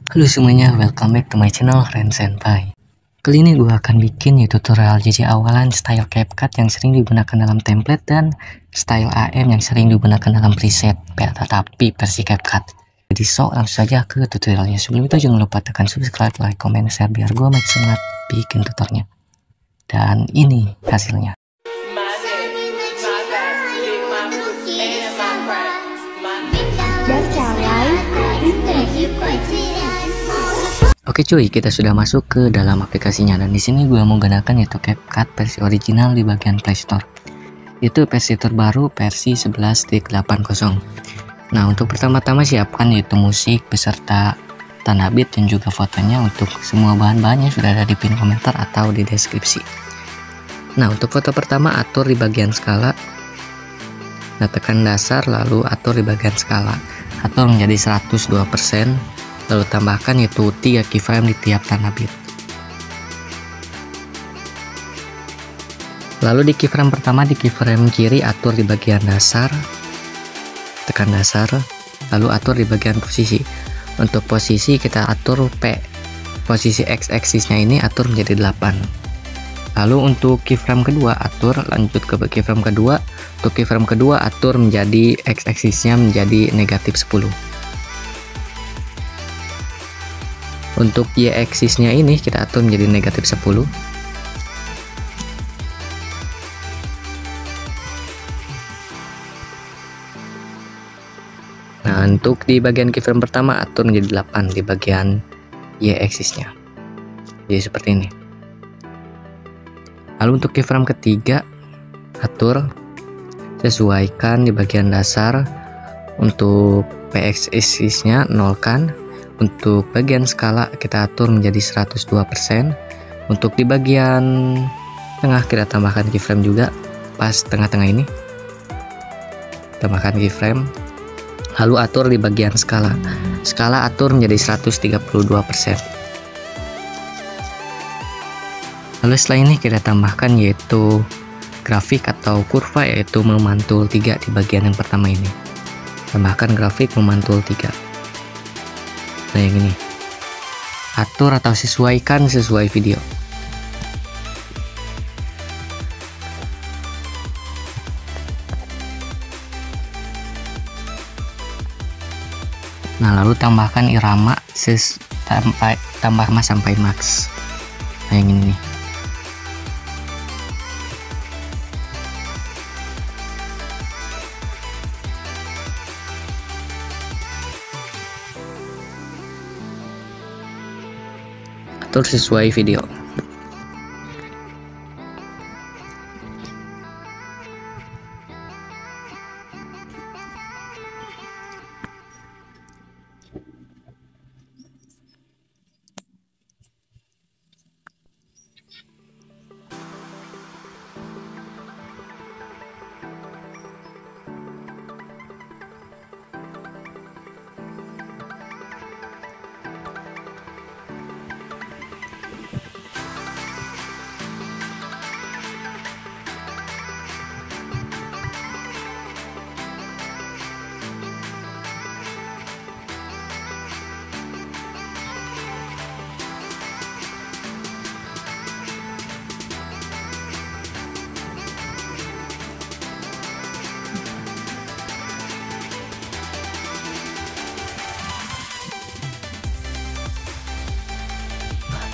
Halo semuanya, welcome back to my channel Ren Senpai. Kali ini gue akan bikin tutorial JJ awalan style CapCut yang sering digunakan dalam template dan style AM yang sering digunakan dalam preset, tetapi versi CapCut. Jadi langsung saja ke tutorialnya. Sebelum itu jangan lupa tekan subscribe, like, comment, share biar gue makin semangat bikin tutorialnya. Dan ini hasilnya. Oke cuy, kita sudah masuk ke dalam aplikasinya dan di sini gue menggunakan CapCut versi original di bagian Play Store. Itu versi terbaru versi 11.80. Nah, untuk pertama-tama siapkan musik beserta tanda bit dan juga fotonya. Untuk semua bahan-bahannya sudah ada di pin komentar atau di deskripsi. Nah, untuk foto pertama atur di bagian skala. Nah, tekan dasar lalu atur di bagian skala. Atur menjadi 102%. Lalu tambahkan 3 keyframe di tiap tanda bit. Lalu di keyframe pertama, di keyframe kiri atur di bagian dasar, tekan dasar, lalu atur di bagian posisi. Untuk posisi kita atur P, posisi X-axisnya ini atur menjadi 8. Lalu untuk keyframe kedua atur, lanjut ke keyframe kedua. Untuk keyframe kedua atur menjadi X-axisnya menjadi -10. Untuk Y-axisnya ini kita atur menjadi -10. Nah, untuk di bagian keyframe pertama atur menjadi 8 di bagian Y-axisnya. Jadi seperti ini. Lalu untuk keyframe ketiga atur sesuaikan di bagian dasar. Untuk P-axisnya nolkan. Untuk bagian skala kita atur menjadi 102%. Untuk di bagian tengah kita tambahkan keyframe juga pas tengah-tengah ini. Tambahkan keyframe. Lalu atur di bagian skala. Skala atur menjadi 132%. Lalu setelah ini kita tambahkan yaitu grafik atau kurva, yaitu memantul 3 di bagian yang pertama ini. Tambahkan grafik memantul 3. Nah, yang ini atur atau sesuaikan sesuai video. Nah, lalu tambahkan irama sampai max. Nah, yang ini nih. Atur sesuai video.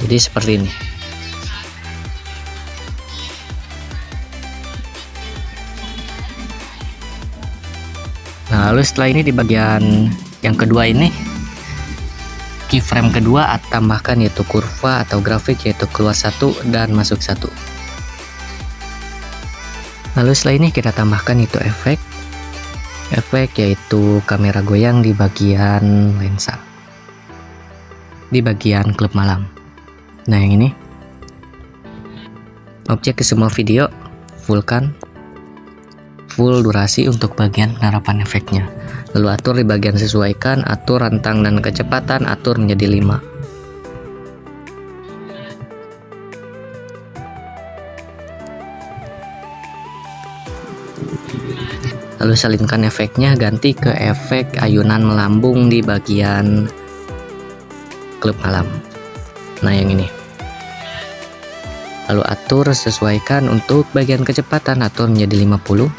Jadi seperti ini. Nah, lalu setelah ini di bagian yang kedua ini, keyframe kedua tambahkan yaitu kurva atau grafik, yaitu keluar 1 dan masuk 1. Lalu setelah ini kita tambahkan itu efek yaitu kamera goyang di bagian lensa, di bagian klub malam. Nah, yang ini objek ke semua video, full durasi untuk bagian penerapan efeknya. Lalu atur di bagian sesuaikan, atur rentang dan kecepatan, atur menjadi 5. Lalu salingkan efeknya, ganti ke efek ayunan melambung di bagian klub malam. Nah yang ini. Lalu atur sesuaikan untuk bagian kecepatan, atur menjadi 50.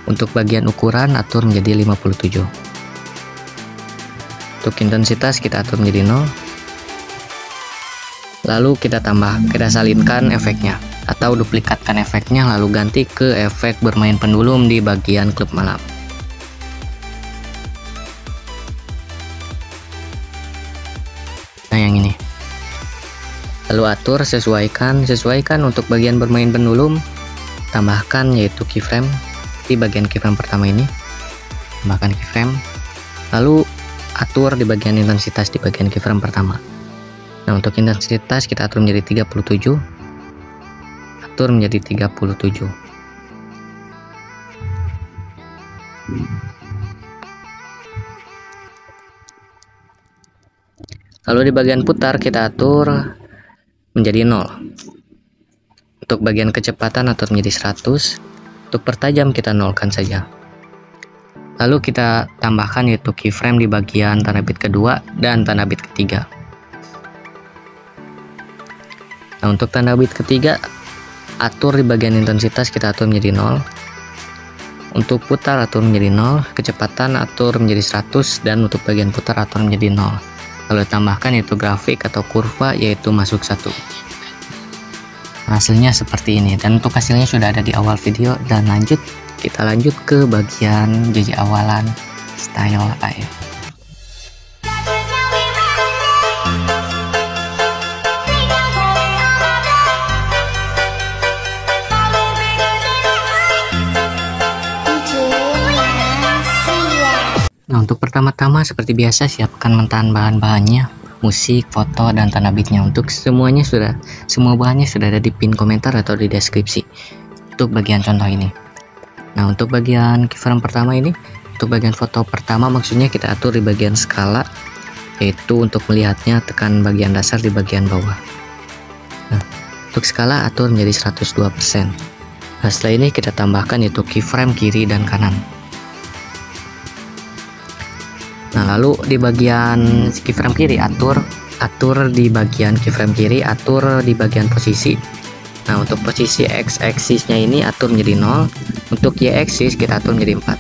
Untuk bagian ukuran atur menjadi 57. Untuk intensitas kita atur menjadi 0. Lalu kita salinkan efeknya atau duplikatkan efeknya, lalu ganti ke efek bermain pendulum di bagian klub malam. Nah yang ini. Lalu atur sesuaikan untuk bagian bermain pendulum, tambahkan yaitu keyframe di bagian keyframe pertama ini, tambahkan keyframe, lalu atur di bagian intensitas di bagian keyframe pertama. Nah untuk intensitas kita atur menjadi 37, atur menjadi 37. Lalu di bagian putar kita atur menjadi 0. Untuk bagian kecepatan atur menjadi 100. Untuk pertajam kita nolkan saja. Lalu kita tambahkan yaitu keyframe di bagian tanda bit kedua dan tanda bit ketiga. Nah untuk tanda bit ketiga atur di bagian intensitas kita atur menjadi 0. Untuk putar atur menjadi 0, kecepatan atur menjadi 100, dan untuk bagian putar atur menjadi 0. Lalu tambahkan yaitu grafik atau kurva yaitu masuk 1. Hasilnya seperti ini, dan untuk hasilnya sudah ada di awal video. Dan kita lanjut ke bagian JJ awalan style air. Nah untuk pertama-tama seperti biasa siapkan mentahan bahan-bahannya, musik, foto, dan tanda bitnya. Untuk semua bahannya sudah ada di pin komentar atau di deskripsi untuk bagian contoh ini. Nah untuk bagian keyframe pertama ini, untuk bagian foto pertama maksudnya kita atur di bagian skala, yaitu untuk melihatnya tekan bagian dasar di bagian bawah. Nah untuk skala atur menjadi 102%. Nah setelah ini kita tambahkan yaitu keyframe kiri dan kanan. Nah lalu di bagian keyframe kiri atur di bagian keyframe kiri, atur di bagian posisi. Nah untuk posisi X axisnya ini atur menjadi 0, untuk Y axis kita atur menjadi 4.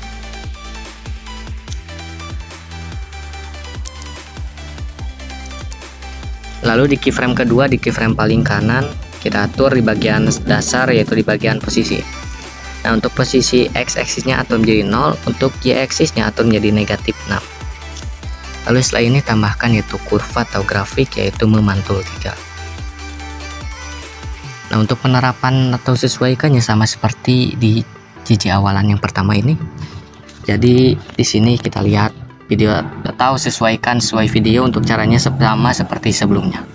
Lalu di keyframe kedua, di keyframe paling kanan kita atur di bagian dasar yaitu di bagian posisi. Nah untuk posisi X axisnya atur menjadi 0, untuk Y axisnya atur menjadi negatif 6. Lalu setelah ini tambahkan yaitu kurva atau grafik yaitu memantul 3. Nah untuk penerapan atau sesuaikannya sama seperti di JJ awalan yang pertama ini. Jadi di sini kita lihat video atau sesuaikan sesuai video untuk caranya sama seperti sebelumnya.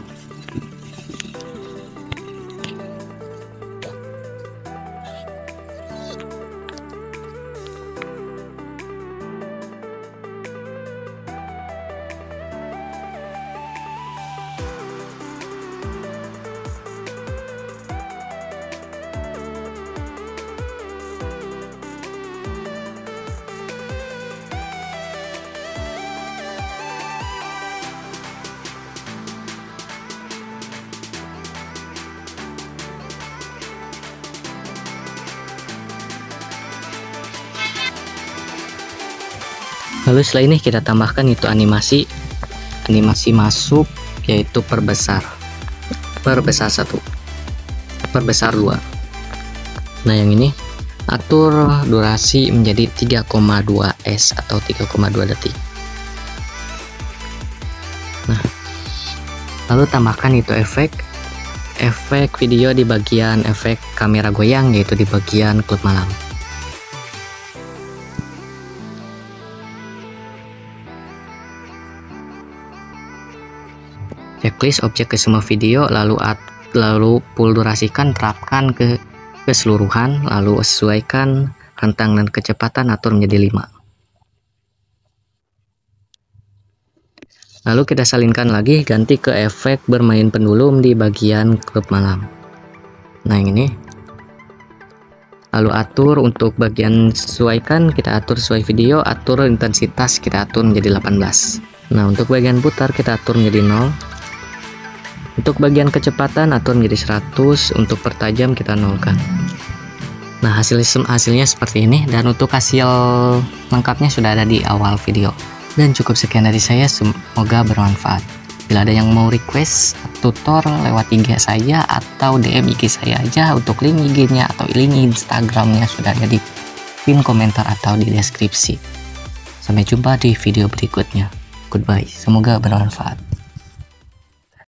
Lalu setelah ini kita tambahkan itu animasi masuk yaitu perbesar 1, perbesar 2. Nah yang ini atur durasi menjadi 3,2s atau 3,2 detik. Nah lalu tambahkan itu efek video di bagian efek kamera goyang yaitu di bagian klub malam. Checklist objek ke semua video, lalu full durasikan, terapkan ke keseluruhan, lalu sesuaikan rentang dan kecepatan, atur menjadi 5. Lalu kita salinkan lagi, ganti ke efek bermain pendulum di bagian klub malam. Nah yang ini. Lalu atur untuk bagian sesuaikan, kita atur sesuai video, atur intensitas kita atur menjadi 18. Nah, untuk bagian putar kita atur menjadi 0. Untuk bagian kecepatan atur menjadi 100. Untuk pertajam kita nolkan. Nah, hasilnya seperti ini, dan untuk hasil lengkapnya sudah ada di awal video. Dan cukup sekian dari saya, semoga bermanfaat. Bila ada yang mau request tutor lewat IG saya atau DM IG saya aja, untuk link IG-nya atau link Instagram-nya sudah ada di pin komentar atau di deskripsi. Sampai jumpa di video berikutnya. Goodbye, semoga bermanfaat.